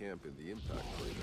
camp in the impact crater.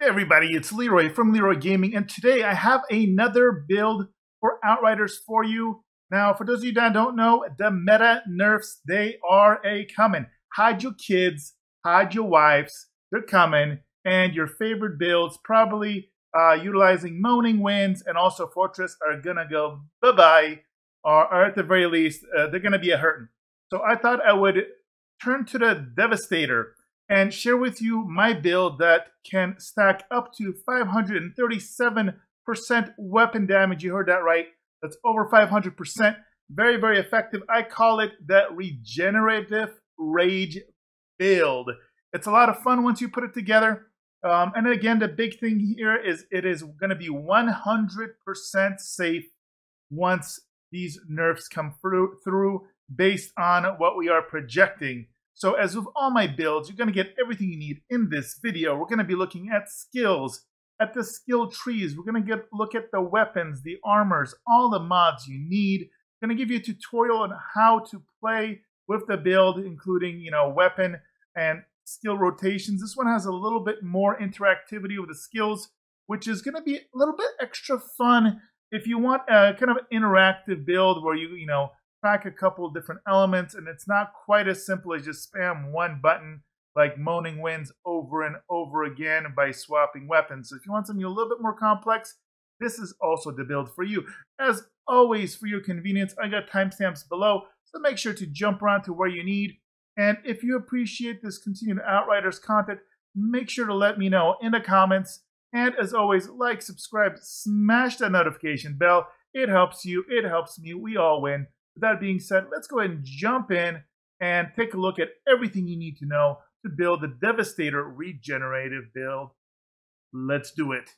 Hey everybody, it's Leeroy from Leeroy Gaming, and today I have another build for Outriders for you. Now, for those of you that don't know, the meta nerfs, they are a-coming. Hide your kids, hide your wives, they're coming, and your favorite builds, probably utilizing Moaning Winds and also Fortress, are gonna go bye-bye, or at the very least, they're gonna be a-hurting. So I thought I would turn to the Devastator and share with you my build that can stack up to 537% weapon damage. You heard that right. That's over 500%. Very, very effective. I call it the Regenerative Rage Build. It's a lot of fun once you put it together. And again, the big thing here is it is going to be 100% safe once these nerfs come through based on what we are projecting. So as with all my builds, you're going to get everything you need in this video. We're going to be looking at skills, at the skill trees. We're going to look at the weapons, the armors, all the mods you need. I'm going to give you a tutorial on how to play with the build, including, weapon and skill rotations. This one has a little bit more interactivity with the skills, which is going to be a little bit extra fun if you want a kind of interactive build where you track a couple of different elements, and it's not quite as simple as just spam one button like Moaning Winds over and over again by swapping weapons. So if you want something a little bit more complex, this is also the build for you. As always, for your convenience, I got timestamps below, so make sure to jump around to where you need. And if you appreciate this continued Outriders content, make sure to let me know in the comments. And as always, like, subscribe, smash that notification bell. It helps you, it helps me, we all win. With that being said, let's go ahead and jump in and take a look at everything you need to know to build the Devastator Regenerative Build. Let's do it.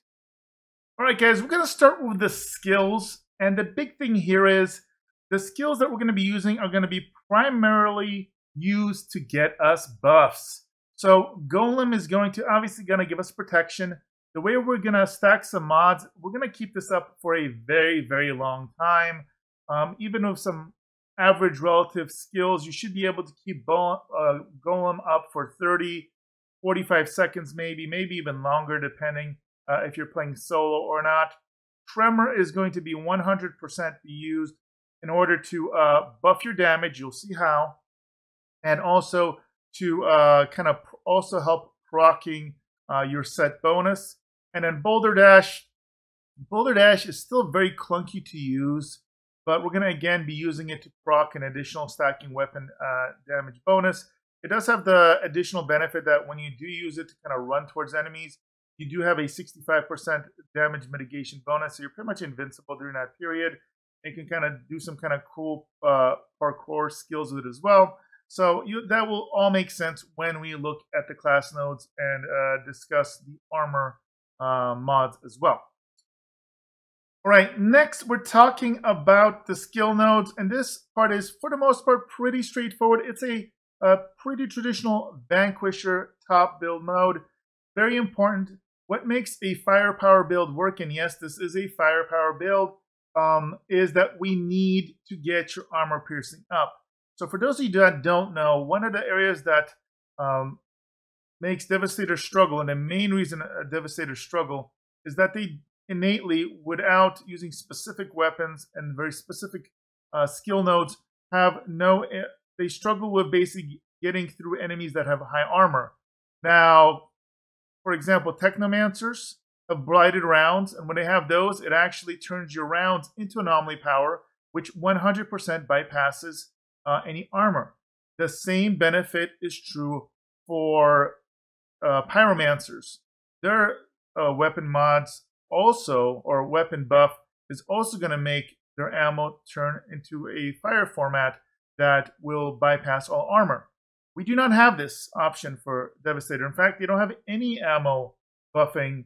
All right, guys, we're going to start with the skills. And the big thing here is the skills that we're going to be using are going to be primarily used to get us buffs. So Golem is obviously going to give us protection. The way we're going to stack some mods, we're going to keep this up for a very, very long time. Even with some average relative skills, you should be able to keep Golem up for 30, 45 seconds maybe even longer, depending if you're playing solo or not. Tremor is going to be 100% used in order to buff your damage. You'll see how. And also to kind of also help proccing your set bonus. And then boulderdash. Boulderdash is still very clunky to use, but we're going to, again, be using it to proc an additional stacking weapon damage bonus. It does have the additional benefit that when you do use it to kind of run towards enemies, you do have a 65% damage mitigation bonus, so you're pretty much invincible during that period. You can kind of do some kind of cool parkour skills with it as well. So that will all make sense when we look at the class nodes and discuss the armor mods as well. All right, next we're talking about the skill nodes, and this part is, for the most part, pretty straightforward. It's a pretty traditional Vanquisher top build mode. Very important. What makes a firepower build work, and yes, this is a firepower build, is that we need to get your armor piercing up. So for those of you that don't know, one of the areas that makes Devastator struggle, and the main reason Devastator struggle, is that they innately, without using specific weapons and very specific skill nodes, they struggle with basically getting through enemies that have high armor. Now, for example, Technomancers have blighted rounds, and when they have those, it actually turns your rounds into anomaly power, which 100% bypasses any armor. The same benefit is true for Pyromancers. Their weapon mods also, or weapon buff, is also going to make their ammo turn into a fire format that will bypass all armor. We do not have this option for Devastator. In fact, they don't have any ammo buffing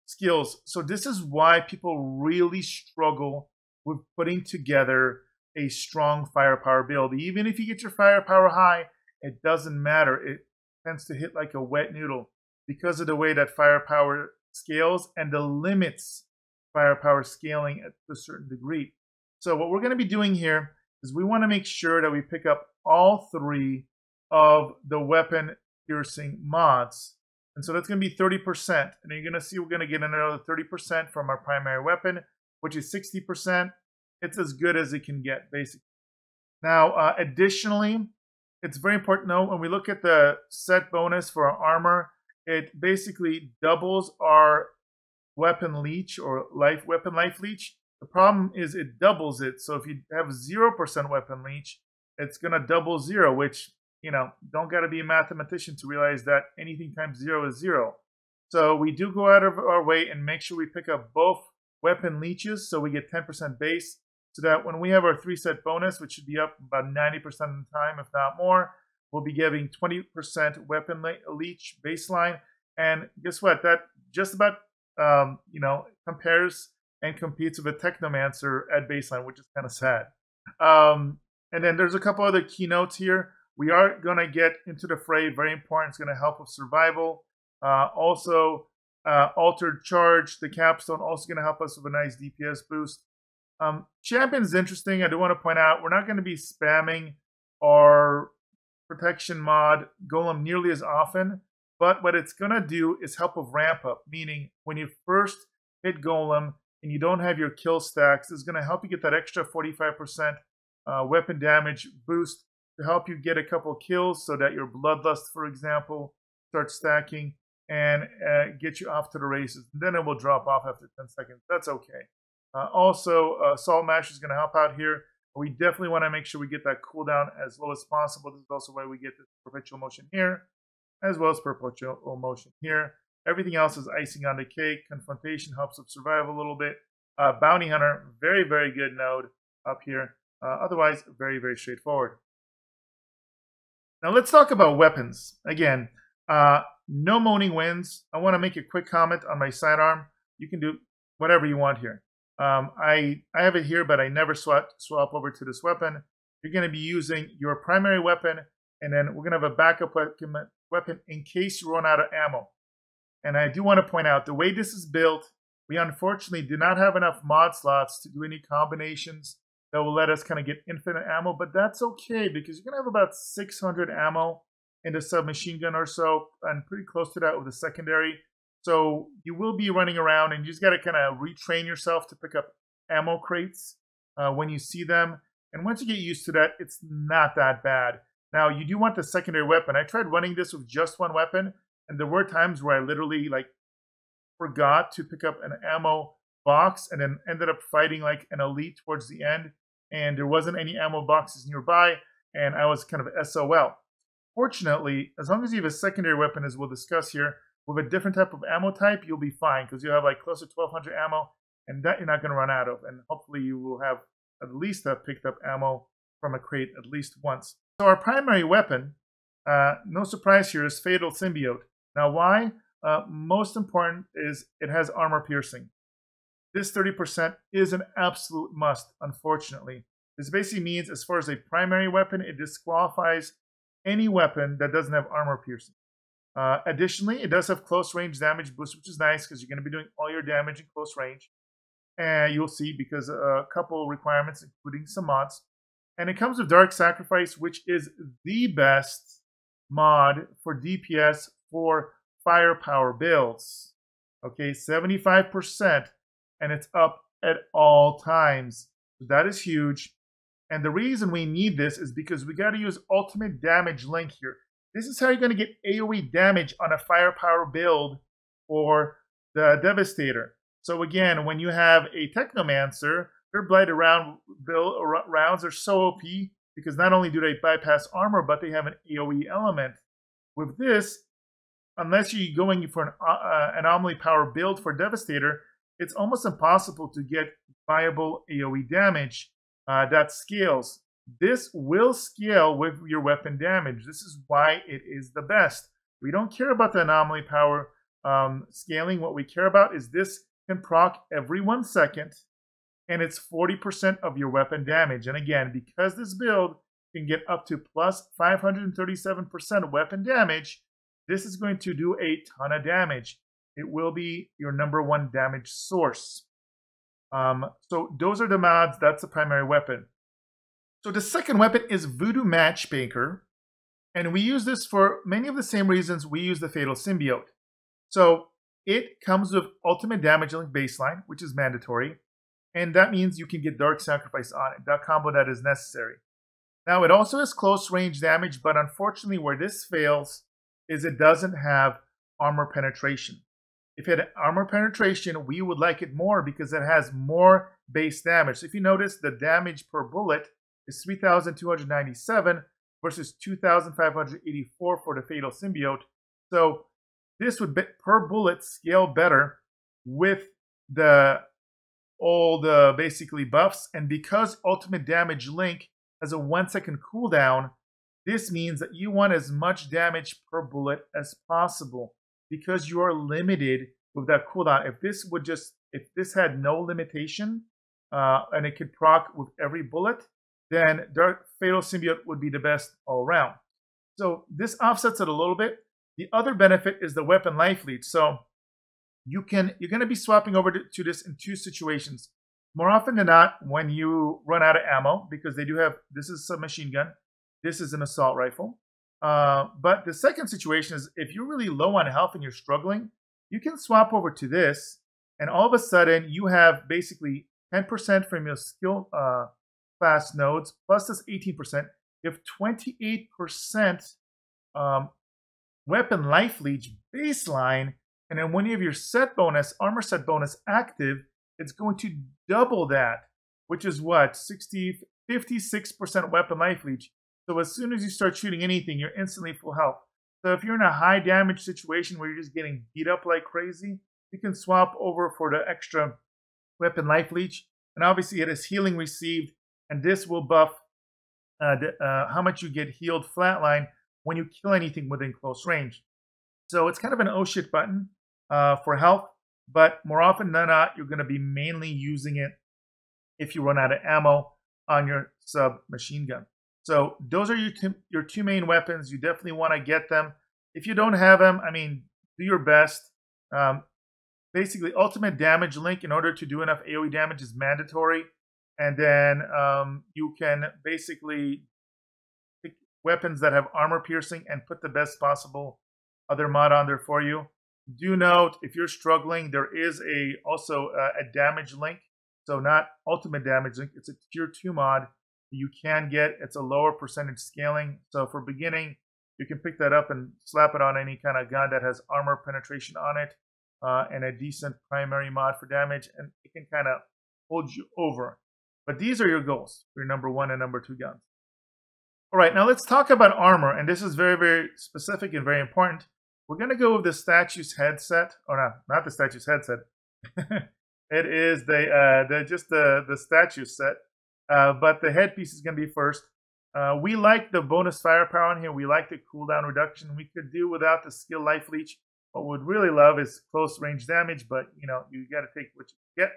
skills. So this is why people really struggle with putting together a strong firepower build. Even if you get your firepower high, it doesn't matter. It tends to hit like a wet noodle because of the way that firepower scales and the limits firepower scaling at a certain degree. So what we're going to be doing here is we want to make sure that we pick up all three of the weapon piercing mods. And so that's going to be 30%. And you're going to see we're going to get another 30% from our primary weapon, which is 60%. It's as good as it can get, basically. Now, additionally, it's very important to know when we look at the set bonus for our armor, it basically doubles our weapon leech or weapon life leech. The problem is it doubles it. So if you have 0% weapon leech, it's going to double 0, which, you know, don't got to be a mathematician to realize that anything times 0 is 0. So we do go out of our way and make sure we pick up both weapon leeches so we get 10% base, so that when we have our 3-set bonus, which should be up about 90% of the time, if not more, we'll be giving 20% weapon leech baseline. And guess what? That just about, compares and competes with a Technomancer at baseline, which is kind of sad. And then there's a couple other keynotes here. We are going to get into the fray. Very important. It's going to help with survival. Also, Altered Charge, the capstone, also going to help us with a nice DPS boost. Champion is interesting. I do want to point out we're not going to be spamming our protection mod golem nearly as often, but what it's going to do is help with ramp up, meaning when you first hit golem and you don't have your kill stacks, it's going to help you get that extra 45% weapon damage boost to help you get a couple kills so that your bloodlust, for example, starts stacking and get you off to the races. And then it will drop off after 10 seconds. That's okay. Also, Salt Mash is going to help out here. We definitely want to make sure we get that cooldown as low as possible. This is also why we get this perpetual motion here, as well as perpetual motion here. Everything else is icing on the cake. Confrontation helps with survival a little bit. Bounty Hunter, very, very good node up here. Otherwise, very, very straightforward. Now let's talk about weapons. Again, no Moaning Winds. I want to make a quick comment on my sidearm. You can do whatever you want here. I have it here, but I never swap over to this weapon. You're going to be using your primary weapon, and then we're going to have a backup weapon in case you run out of ammo. And I do want to point out, the way this is built, we unfortunately do not have enough mod slots to do any combinations that will let us kind of get infinite ammo, but that's okay because you're going to have about 600 ammo in the submachine gun or so, and pretty close to that with the secondary. So you will be running around, and you just got to kind of retrain yourself to pick up ammo crates when you see them. And once you get used to that, it's not that bad. Now, you do want the secondary weapon. I tried running this with just one weapon, and there were times where I literally forgot to pick up an ammo box and then ended up fighting like an elite towards the end, and there wasn't any ammo boxes nearby, and I was kind of SOL. Fortunately, as long as you have a secondary weapon, as we'll discuss here, with a different type of ammo type, you'll be fine because you'll have like close to 1,200 ammo, and that you're not going to run out of. And hopefully you will have at least have picked up ammo from a crate at least once. So our primary weapon, no surprise here, is Fatal Symbiote. Now why? Most important is it has armor piercing. this 30% is an absolute must, unfortunately. This basically means, as far as a primary weapon, it disqualifies any weapon that doesn't have armor piercing. Additionally, it does have close range damage boost, which is nice because you're going to be doing all your damage in close range. And you'll see, because a couple requirements, including some mods. And it comes with Dark Sacrifice, which is the best mod for DPS for firepower builds. Okay, 75%, and it's up at all times. So that is huge. And the reason we need this is because we got to use ultimate damage link here. This is how you're going to get AoE damage on a firepower build for the Devastator. So again, when you have a Technomancer, their Blighted rounds are so OP because not only do they bypass armor, but they have an AoE element. With this, unless you're going for an anomaly power build for Devastator, it's almost impossible to get viable AoE damage that scales. This will scale with your weapon damage. This is why it is the best. We don't care about the anomaly power scaling. What we care about is this can proc every 1 second, and it's 40% of your weapon damage. And again, because this build can get up to plus 537% weapon damage, this is going to do a ton of damage. It will be your #1 damage source. So those are the mods. That's the primary weapon. So the second weapon is Voodoo Matchmaker, and we use this for many of the same reasons we use the Fatal Symbiote. So it comes with ultimate damage link baseline, which is mandatory, and that means you can get Dark Sacrifice on it, that combo that is necessary. Now it also has close range damage, but unfortunately where this fails is it doesn't have armor penetration. If it had armor penetration, we would like it more because it has more base damage. So if you notice, the damage per bullet is 3,297 versus 2,584 for the Fatal Symbiote. So this would, per bullet, scale better with all the basically buffs. And because Ultimate Damage Link has a 1 second cooldown, this means that you want as much damage per bullet as possible because you are limited with that cooldown. If this had no limitation and it could proc with every bullet, then Dark Fatal Symbiote would be the best all around. So this offsets it a little bit. The other benefit is the weapon life lead. So you're going to be swapping over to this in 2 situations. More often than not, when you run out of ammo, because they do have, this is a submachine gun, this is an assault rifle. But the second situation is if you're really low on health and you're struggling, you can swap over to this, and all of a sudden you have basically 10% from your skill class nodes, plus this 18%. You have 28% weapon life lead baseline, and then when you have your set bonus, armor set bonus active, it's going to double that, which is what? 56% weapon life lead. So as soon as you start shooting anything, you're instantly full health. So if you're in a high damage situation where you're just getting beat up like crazy, you can swap over for the extra weapon life leech. And obviously it is healing received, and this will buff how much you get healed flatline when you kill anything within close range. So it's kind of an oh shit button for health, but more often than not, you're going to be mainly using it if you run out of ammo on your submachine gun. So those are your two main weapons. You definitely want to get them. If you don't have them, I mean, do your best. Basically, ultimate damage link in order to do enough AoE damage is mandatory. And then you can basically pick weapons that have armor piercing and put the best possible other mod on there for you. Do note, if you're struggling, there is also a damage link. So not ultimate damage link, it's a tier 2 mod you can get. It's a lower percentage scaling. So for beginning, you can pick that up and slap it on any kind of gun that has armor penetration on it and a decent primary mod for damage, and it can kind of hold you over. But these are your goals for your number 1 and number 2 guns. All right, now let's talk about armor, and this is very, very specific and very important. We're going to go with the statue's headset, or not the statue's headset. It is just the statue set. But the headpiece is going to be first. We like the bonus firepower on here. We like the cooldown reduction. We could do without the skill life leech. What we'd really love is close range damage, but you know, you got to take what you get.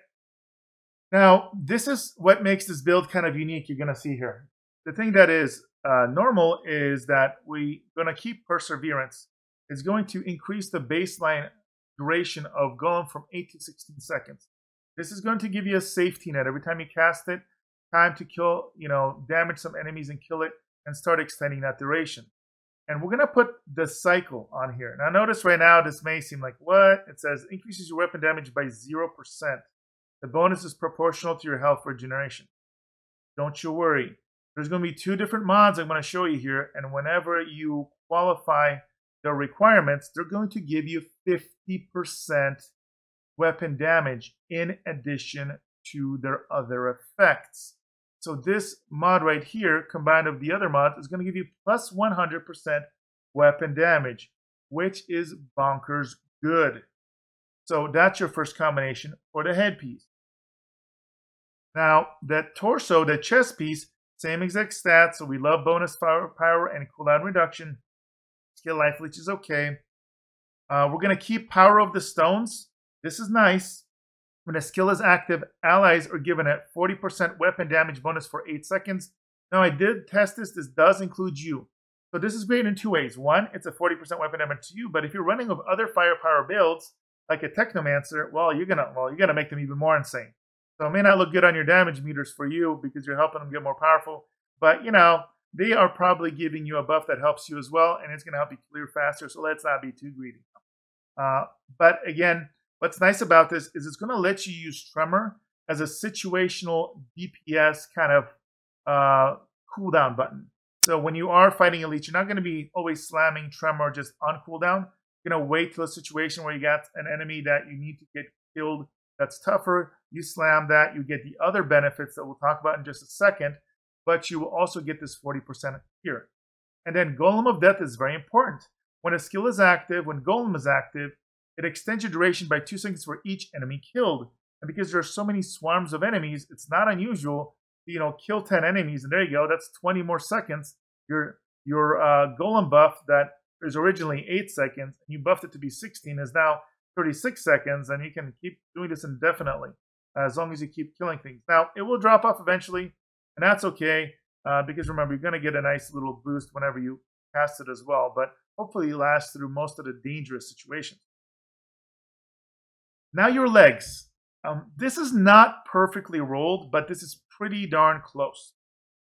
Now, this is what makes this build kind of unique. You're going to see here. The thing that is normal is that we're going to keep Perseverance. It's going to increase the baseline duration of Golem from 8 to 16 seconds. This is going to give you a safety net. Every time you cast it, time to kill, damage some enemies and kill it, and start extending that duration. And we're going to put the cycle on here. Now notice right now, this may seem like, what? It says increases your weapon damage by 0%. The bonus is proportional to your health regeneration. Don't you worry. There's going to be 2 different mods I'm going to show you here. And whenever you qualify the requirements, they're going to give you 50% weapon damage in addition to their other effects. So this mod right here, combined with the other mods, is going to give you plus 100% weapon damage, which is bonkers good. So that's your first combination for the headpiece. Now, that torso, the chest piece, same exact stats. So we love bonus power and cooldown reduction. Skill life leech is okay. We're going to keep power of the stones. This is nice. When a skill is active, allies are given a 40% weapon damage bonus for 8 seconds. Now, I did test this. This does include you. So this is great in 2 ways. One, it's a 40% weapon damage to you. But if you're running with other firepower builds, like a Technomancer, well, you're gonna make them even more insane. So it may not look good on your damage meters for you because you're helping them get more powerful. But, they are probably giving you a buff that helps you as well, and it's going to help you clear faster, so let's not be too greedy. But again, what's nice about this is it's going to let you use Tremor as a situational DPS kind of cooldown button. So when you are fighting a leech, you're not going to be always slamming Tremor just on cooldown. You're going to wait till a situation where you got an enemy that you need to get killed that's tougher. You slam that, you get the other benefits that we'll talk about in just a second, but you will also get this 40% here. And then Golem of Death is very important. When a skill is active, when Golem is active, it extends your duration by 2 seconds for each enemy killed. And because there are so many swarms of enemies, it's not unusual to, kill 10 enemies, and there you go, that's 20 more seconds. Your Golem buff that is originally 8 seconds, and you buffed it to be 16, is now 36 seconds, and you can keep doing this indefinitely as long as you keep killing things. Now, it will drop off eventually, and that's okay, because remember, you're going to get a nice little boost whenever you cast it as well, but hopefully it lasts through most of the dangerous situations. Now your legs. This is not perfectly rolled, but this is pretty darn close.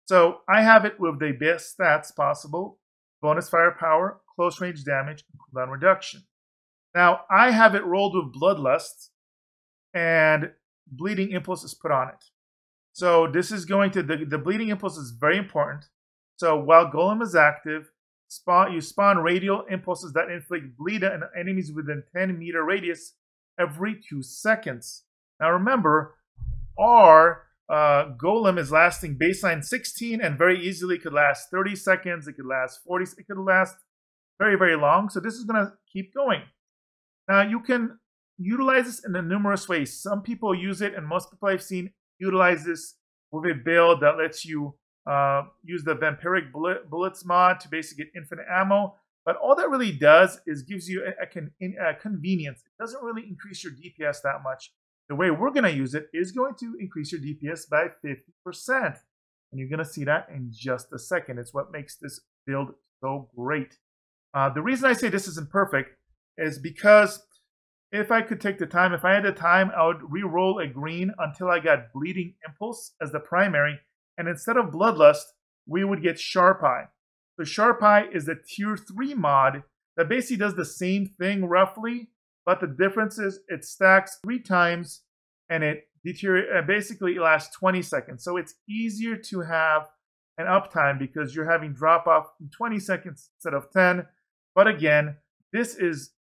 So I have it with the best stats possible: bonus firepower, close range damage, and cooldown reduction. Now I have it rolled with Bloodlust, and Bleeding Impulse is put on it. So this is going to, the Bleeding Impulse is very important. So while Golem is active, you spawn radial impulses that inflict bleed on enemies within 10-meter radius every 2 seconds. Now remember, our Golem is lasting baseline 16 and very easily could last 30 seconds. It could last 40. It could last very, very long. So this is going to keep going. Now you can utilize this in numerous ways. Some people use it, and most people I've seen utilize this with a build that lets you use the Vampiric Bullets mod to basically get infinite ammo. But all that really does is gives you a convenience. It doesn't really increase your DPS that much. The way we're going to use it is going to increase your DPS by 50%. And you're going to see that in just a second. It's what makes this build so great. The reason I say this isn't perfect is because if I could take the time, if I had the time, I would re-roll a green until I got Bleeding Impulse as the primary. And instead of Bloodlust, we would get Sharp Eye. So Sharp Eye is the tier 3 mod that basically does the same thing roughly, but the difference is it stacks 3 times and it basically lasts 20 seconds. So it's easier to have an uptime because you're having drop off in 20 seconds instead of 10. But again, this is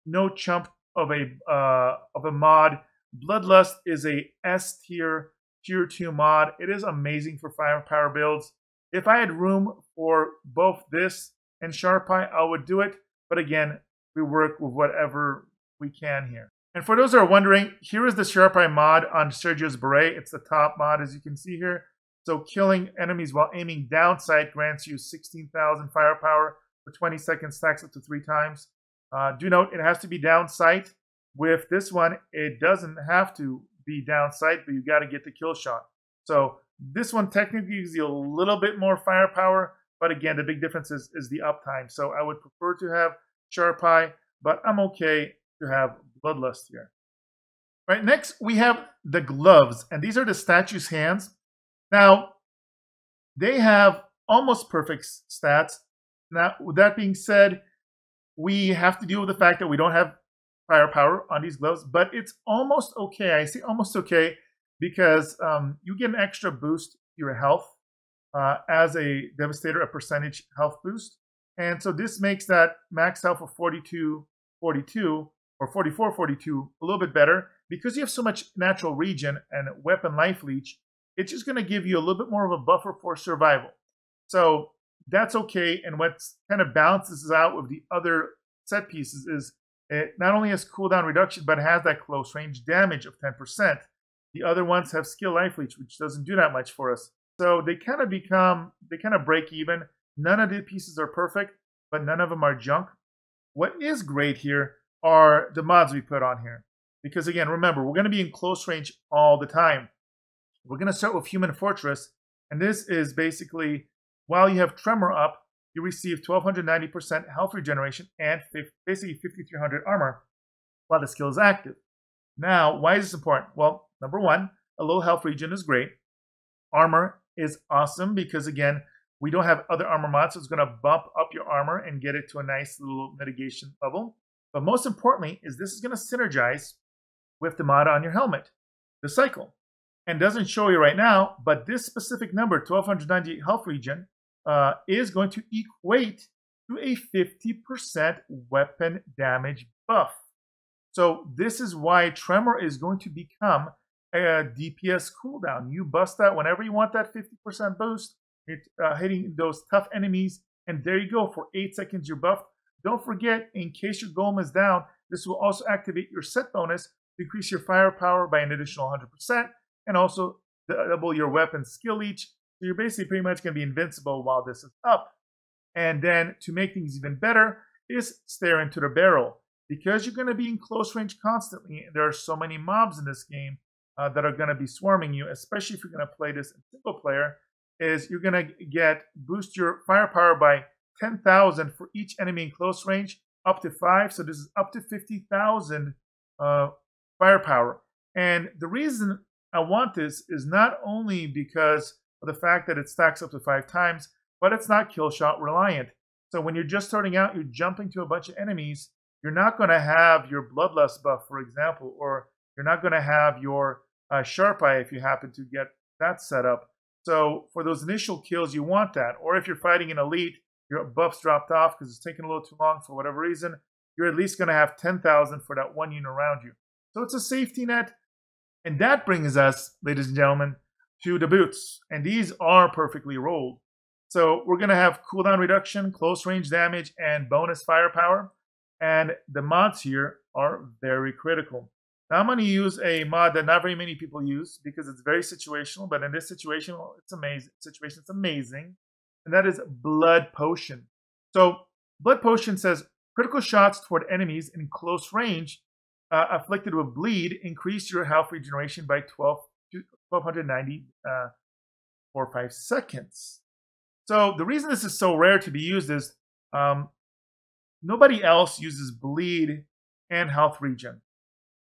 no chump of a mod. Bloodlust is a S tier, tier 2 mod. It is amazing for firepower builds. If I had room for both this and Sharp Eye, I would do it. But again, we work with whatever we can here. And for those that are wondering, here is the Sharp Eye mod on Sergio's Beret. It's the top mod, as you can see here. So killing enemies while aiming down sight grants you 16,000 firepower for 20 seconds, stacks up to 3 times. Do note, it has to be down sight. With this one, it doesn't have to the downside, but you got to get the kill shot. So this one technically gives you a little bit more firepower, but again, the big difference is the uptime. So I would prefer to have Sharp Eye, but I'm okay to have Bloodlust here. Right, next we have the gloves, and these are the statue's hands. Now, they have almost perfect stats. Now, with that being said, we have to deal with the fact that we don't have firepower on these gloves, but it's almost okay. I say almost okay because you get an extra boost to your health as a Devastator, a percentage health boost. And so this makes that max health of 42, 42, or 44, 42 a little bit better. Because you have so much natural regen and weapon life leech, it's just going to give you a little bit more of a buffer for survival. So that's okay. And what kind of balances out with the other set pieces is it not only has cooldown reduction, but it has that close range damage of 10%. The other ones have skill life leech, which doesn't do that much for us. So they kind of break even. None of the pieces are perfect, but none of them are junk. What is great here are the mods we put on here. Because again, remember, we're going to be in close range all the time. We're going to start with Human Fortress. And this is basically, while you have Tremor up, you receive 1290% health regeneration and basically 5300 armor while the skill is active. Now, why is this important? Well, number one, a low health regen is great. Armor is awesome because, again, we don't have other armor mods, so it's going to bump up your armor and get it to a nice little mitigation level. But most importantly is this is going to synergize with the mod on your helmet, the cycle. And doesn't show you right now, but this specific number, 1298 health regen, is going to equate to a 50% weapon damage buff. So this is why Tremor is going to become a DPS cooldown. You bust that whenever you want that 50% boost. You're hitting those tough enemies, and there you go. For 8 seconds, you're buffed. Don't forget, in case your golem is down, this will also activate your set bonus to increase your firepower by an additional 100%, and also double your weapon skill leech. So you're basically pretty much going to be invincible while this is up. And then to make things even better is stare into the barrel. Because you're going to be in close range constantly, and there are so many mobs in this game that are going to be swarming you, especially if you're going to play this in single player, is you're going to boost your firepower by 10,000 for each enemy in close range, up to 5. So this is up to 50,000 firepower. And the reason I want this is not only because of the fact that it stacks up to 5 times, but it's not kill shot reliant. So when you're just starting out, you're jumping to a bunch of enemies, you're not going to have your Bloodlust buff, for example, or you're not going to have your Sharp Eye if you happen to get that set up. So for those initial kills, you want that. Or if you're fighting an elite, your buff's dropped off because it's taking a little too long for whatever reason, you're at least going to have 10,000 for that one unit around you. So it's a safety net. And that brings us, ladies and gentlemen, to the boots. And these are perfectly rolled. So we're going to have cooldown reduction, close range damage, and bonus firepower. And the mods here are very critical. Now I'm going to use a mod that not very many people use because it's very situational. But in this situation, well, it's amazing. And that is Blood Potion. So Blood Potion says critical shots toward enemies in close range afflicted with bleed increase your health regeneration by 1290 for 5 seconds. So the reason this is so rare to be used is nobody else uses bleed and health regen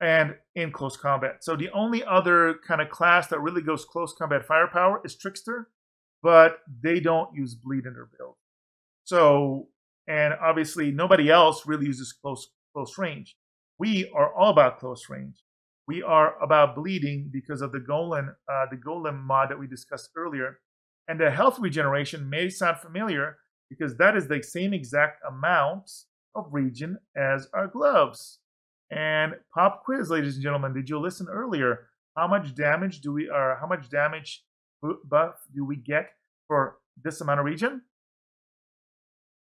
and in close combat. So the only other kind of class that really goes close combat firepower is Trickster, but they don't use bleed in their build. So, and obviously nobody else really uses close range. We are all about close range. We are about bleeding because of the golem mod that we discussed earlier. And the health regeneration may sound familiar because that is the same exact amount of regen as our gloves. And pop quiz, ladies and gentlemen, did you listen earlier? How much damage buff do we get for this amount of regen?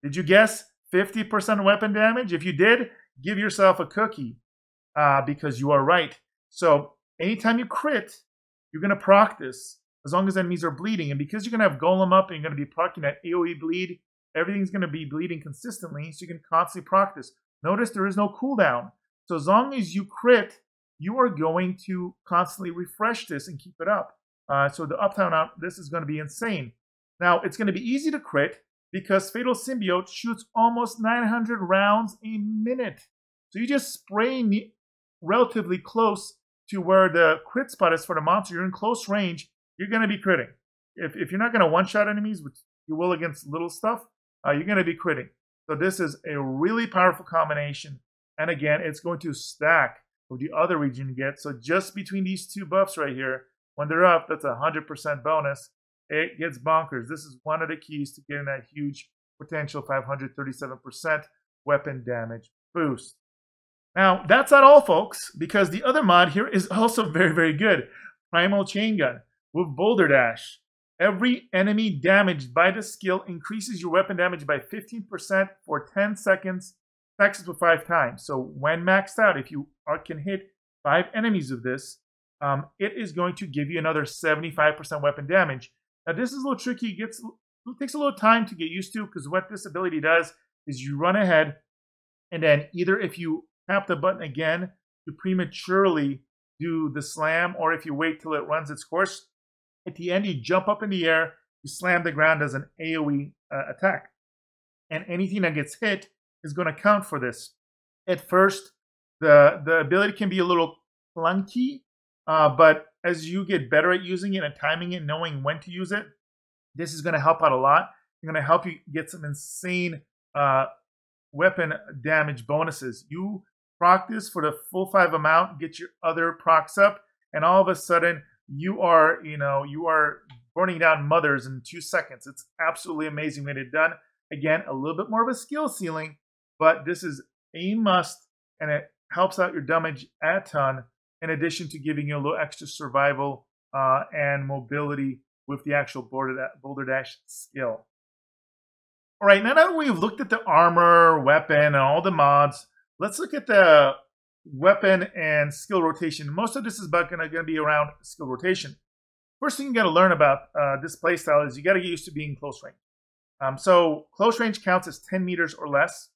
Did you guess 50% weapon damage? If you did, give yourself a cookie because you are right. So anytime you crit, you're going to proc this as long as enemies are bleeding. And because you're going to have golem up and you're going to be proccing that AoE bleed, everything's going to be bleeding consistently, so you can constantly proc this. Notice there is no cooldown. So as long as you crit, you are going to constantly refresh this and keep it up. So the uptime out, this is going to be insane. Now, it's going to be easy to crit because Fatal Symbiote shoots almost 900 rounds a minute. So you just spray relatively close to where the crit spot is for the monster. You're in close range, you're going to be critting. If you're not going to one-shot enemies, which you will against little stuff, you're going to be critting. So this is a really powerful combination. And again, it's going to stack with the other region you get. So just between these two buffs right here, when they're up, that's a 100% bonus. It gets bonkers. This is one of the keys to getting that huge potential 537% weapon damage boost. Now, that's not all, folks, because the other mod here is also very, very good. Primal Chain Gun with Boulder Dash. Every enemy damaged by the skill increases your weapon damage by 15% for 10 seconds, stacks with 5 times. So when maxed out, if you can hit 5 enemies of this, it is going to give you another 75% weapon damage. Now, this is a little tricky. It takes a little time to get used to, because what this ability does is you run ahead, and then either if you tap the button again to prematurely do the slam, or if you wait till it runs its course, at the end you jump up in the air, you slam the ground as an AoE attack. And anything that gets hit is going to count for this. At first, the ability can be a little clunky, but as you get better at using it and timing it, knowing when to use it, this is going to help out a lot. It's going to help you get some insane weapon damage bonuses. You proc this for the full 5 amount, get your other procs up, and all of a sudden you are burning down mothers in 2 seconds. It's absolutely amazing when it's done. Again, a little bit more of a skill ceiling, but this is a must, and it helps out your damage a ton, in addition to giving you a little extra survival and mobility with the actual Boulder Dash skill. All right, now that we've looked at the armor, weapon, and all the mods, let's look at the weapon and skill rotation. Most of this is going to be around skill rotation. First thing you got to learn about this playstyle is you got to get used to being close range. So close range counts as 10 meters or less.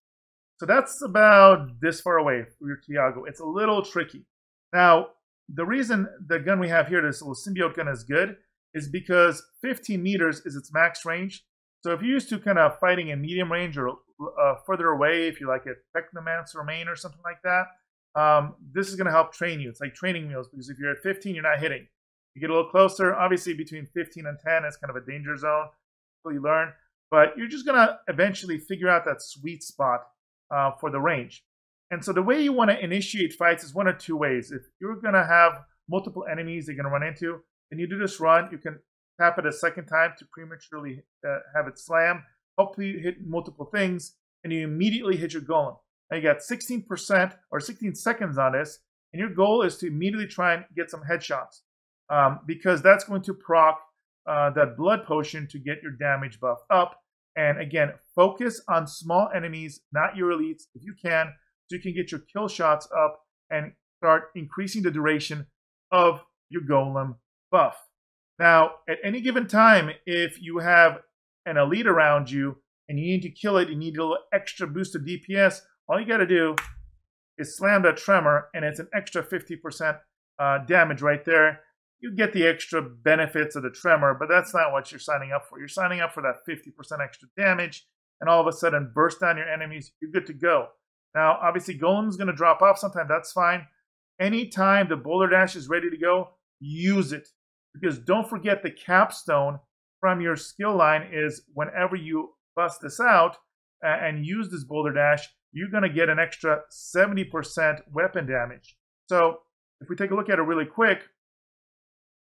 So that's about this far away from your Tiago. It's a little tricky. Now, the reason the gun we have here, this little symbiote gun, is good is because 15 meters is its max range. So if you're used to kind of fighting in medium range or further away, if you like a Technomancer main or something like that, this is going to help train you. It's like training wheels, because if you're at 15, you're not hitting. You get a little closer. Obviously, between 15 and 10 is kind of a danger zone until you learn. But you're just going to eventually figure out that sweet spot for the range. And so the way you want to initiate fights is one of 2 ways. If you're going to have multiple enemies you're going to run into, and you do this run, you can tap it a second time to prematurely have it slam. Hopefully you hit multiple things, and you immediately hit your golem. Now you got 16% or 16 seconds on this, and your goal is to immediately try and get some headshots, because that's going to proc that blood potion to get your damage buff up. And again, focus on small enemies, not your elites, if you can, so you can get your kill shots up and start increasing the duration of your golem buff. Now, at any given time, if you have an elite around you and you need to kill it, you need a little extra boost of DPS, all you got to do is slam that tremor, and it's an extra 50% damage right there. You get the extra benefits of the tremor, but that's not what you're signing up for. You're signing up for that 50% extra damage, and all of a sudden burst down your enemies. You're good to go. Now, obviously, Golem's going to drop off sometime. That's fine. Anytime the Boulder Dash is ready to go, use it. Because don't forget, the capstone from your skill line is whenever you bust this out and use this Boulder Dash, you're going to get an extra 70% weapon damage. So if we take a look at it really quick,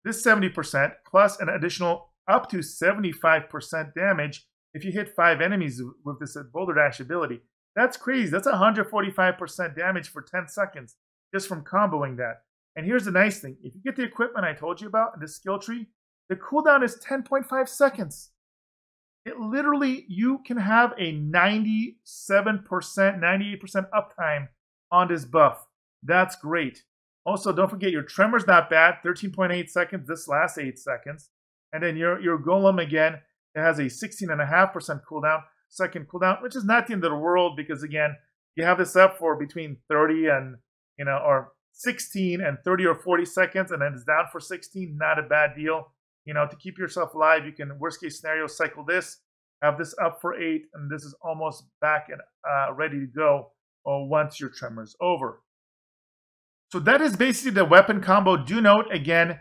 this 70% plus an additional up to 75% damage if you hit 5 enemies with this Boulder Dash ability. That's crazy. That's 145% damage for 10 seconds just from comboing that. And here's the nice thing. If you get the equipment I told you about in the skill tree, the cooldown is 10.5 seconds. It literally, you can have a 97%, 98% uptime on this buff. That's great. Also, don't forget your tremor's not bad, 13.8 seconds. This lasts 8 seconds. And then your golem, again, it has a 16.5% cooldown, second cooldown, which is not the end of the world, because again, you have this up for between 30 and, or 16 and 30 or 40 seconds, and then it's down for 16. Not a bad deal. You know, to keep yourself alive, you can, worst case scenario, cycle this, have this up for 8, and this is almost back and ready to go once your tremor is over. So that is basically the weapon combo. Do note, again,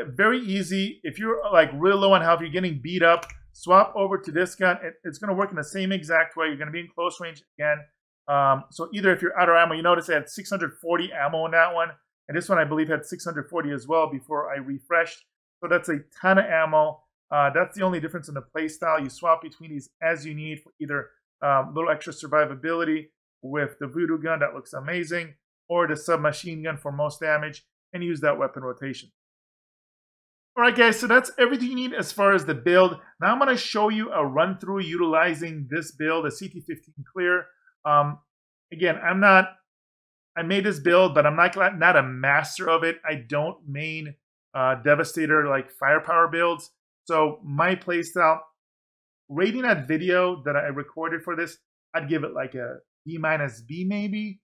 very easy. If you're like real low on health, you're getting beat up, swap over to this gun. It's going to work in the same exact way. You're going to be in close range again. So either if you're out of ammo, you notice I had 640 ammo in that one, and this one I believe had 640 as well before I refreshed. So that's a ton of ammo. That's the only difference in the playstyle. You swap between these as you need for either a little extra survivability with the voodoo gun, that looks amazing, or the submachine gun for most damage, and use that weapon rotation. Alright guys, so that's everything you need as far as the build. Now I'm going to show you a run through utilizing this build, a CT15 clear. Again, I made this build, but I'm not a master of it. I don't main Devastator like firepower builds. So my playstyle, rating that video that I recorded for this, I'd give it like a B- B maybe.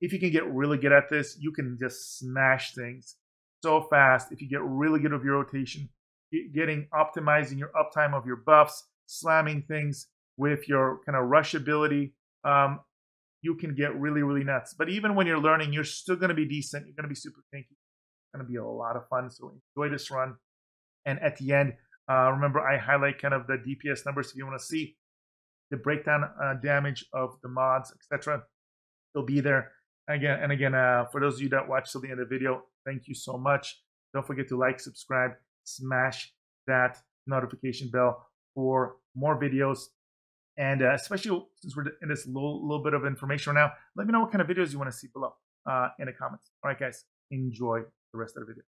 If you can get really good at this, you can just smash things so fast. If you get really good with your rotation, optimizing your uptime of your buffs, slamming things with your kind of rush ability, you can get really, really nuts. But even when you're learning, you're still going to be decent. You're going to be super tanky. It's going to be a lot of fun. So enjoy this run. And at the end, remember I highlight kind of the DPS numbers if you want to see the breakdown damage of the mods, etc. They'll be there. Again, for those of you that watch till the end of the video, thank you so much. Don't forget to like, subscribe, smash that notification bell for more videos. And especially since we're in this little bit of information right now, let me know what kind of videos you want to see below in the comments. All right, guys, enjoy the rest of the video.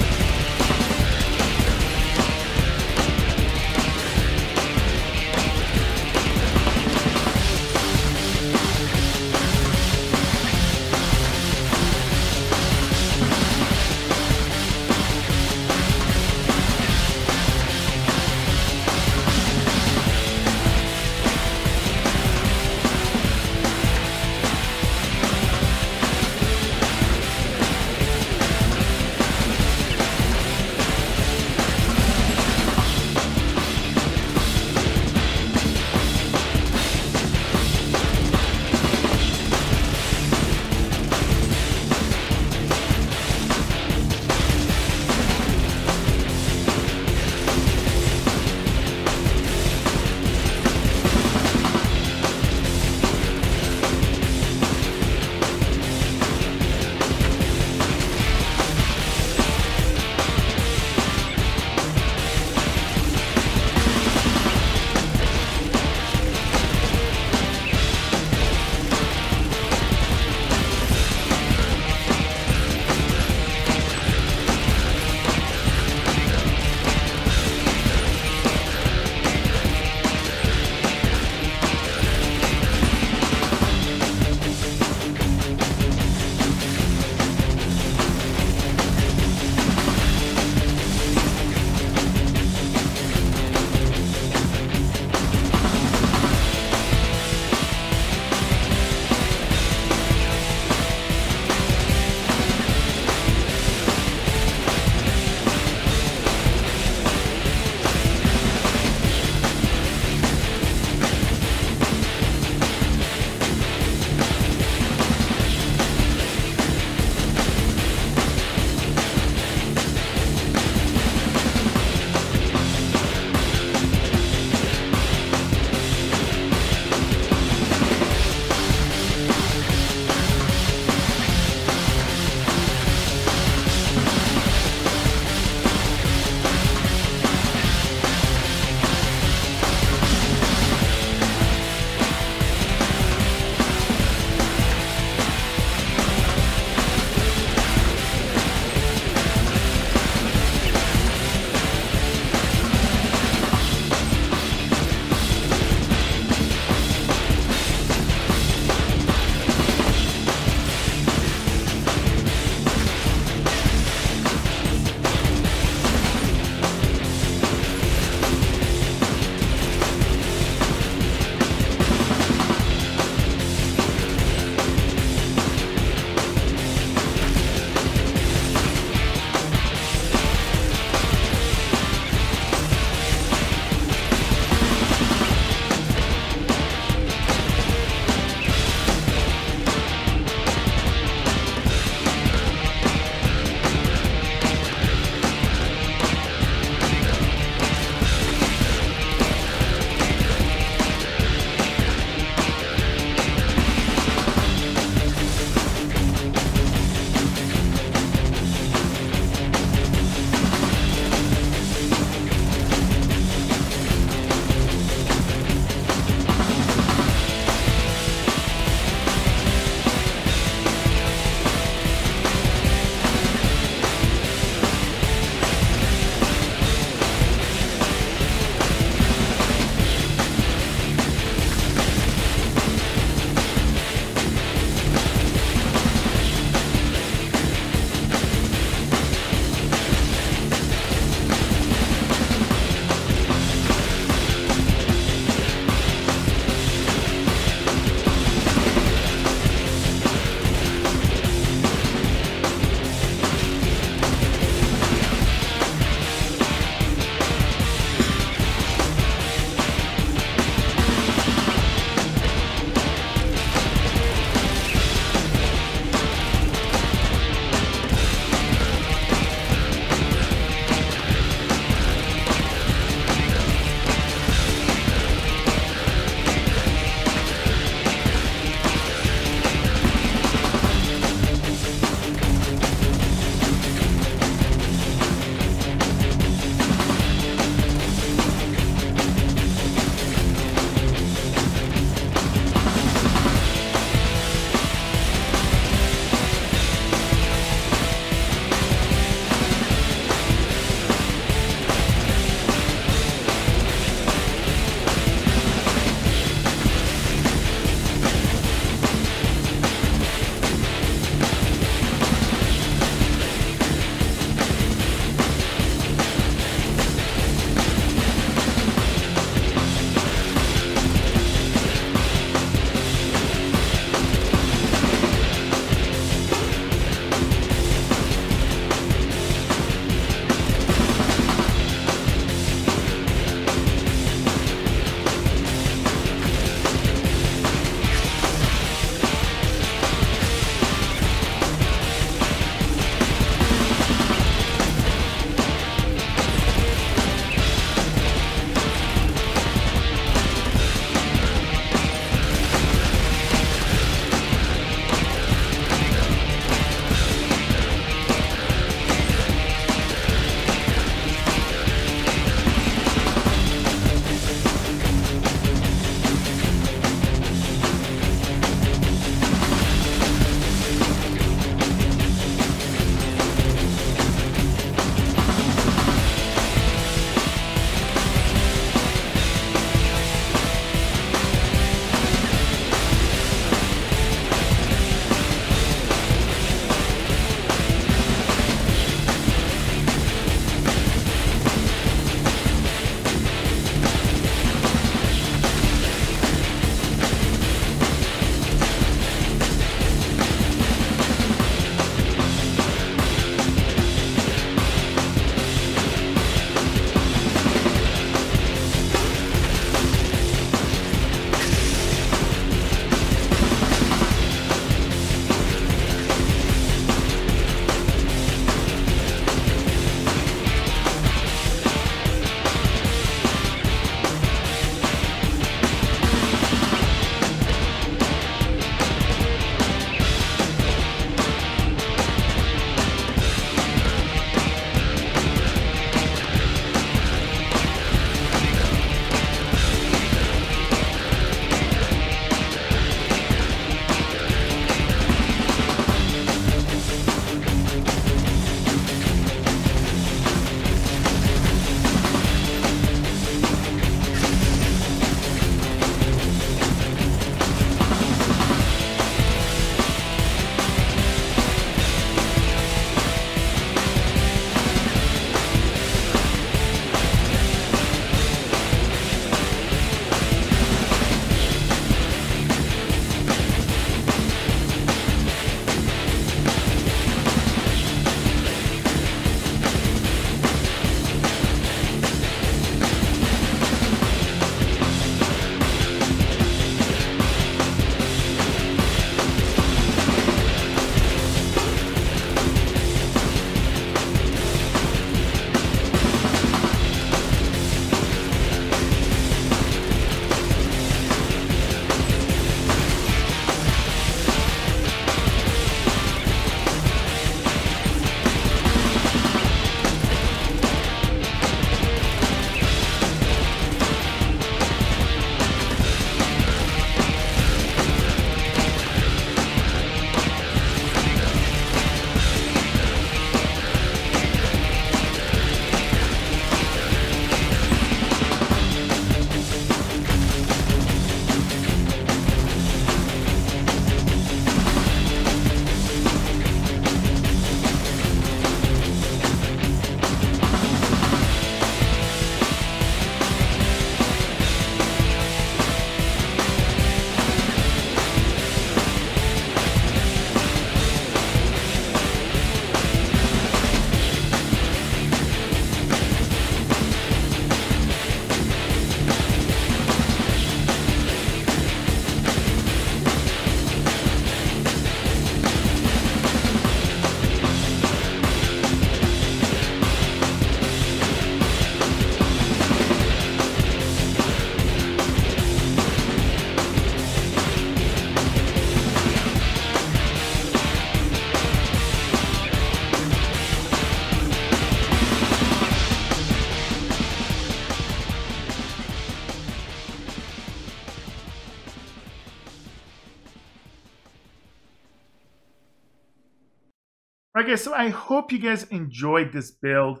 Right, guys, so I hope you guys enjoyed this build.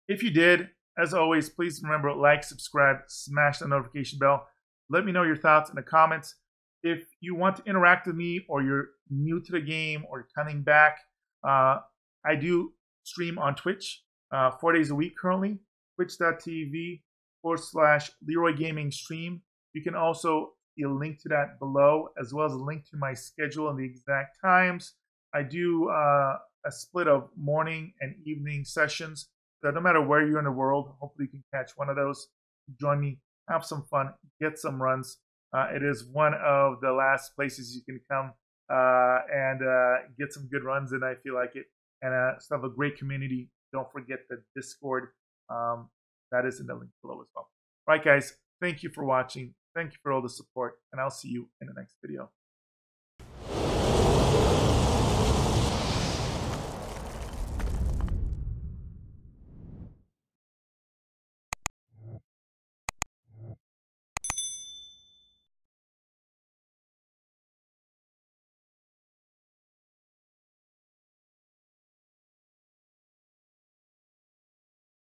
If you did, as always, please remember, like, subscribe, smash the notification bell. Let me know your thoughts in the comments. If you want to interact with me, or you're new to the game, or you're coming back, I do stream on Twitch 4 days a week currently, twitch.tv/Leeroy Gaming stream. You can also see a link to that below, as well as a link to my schedule and the exact times. I do a split of morning and evening sessions. So no matter where you're in the world, hopefully you can catch one of those. Join me, have some fun, get some runs. It is one of the last places you can come and get some good runs, and I feel like it. And still have a great community. Don't forget the Discord. That is in the link below as well. All right, guys, thank you for watching. Thank you for all the support, and I'll see you in the next video.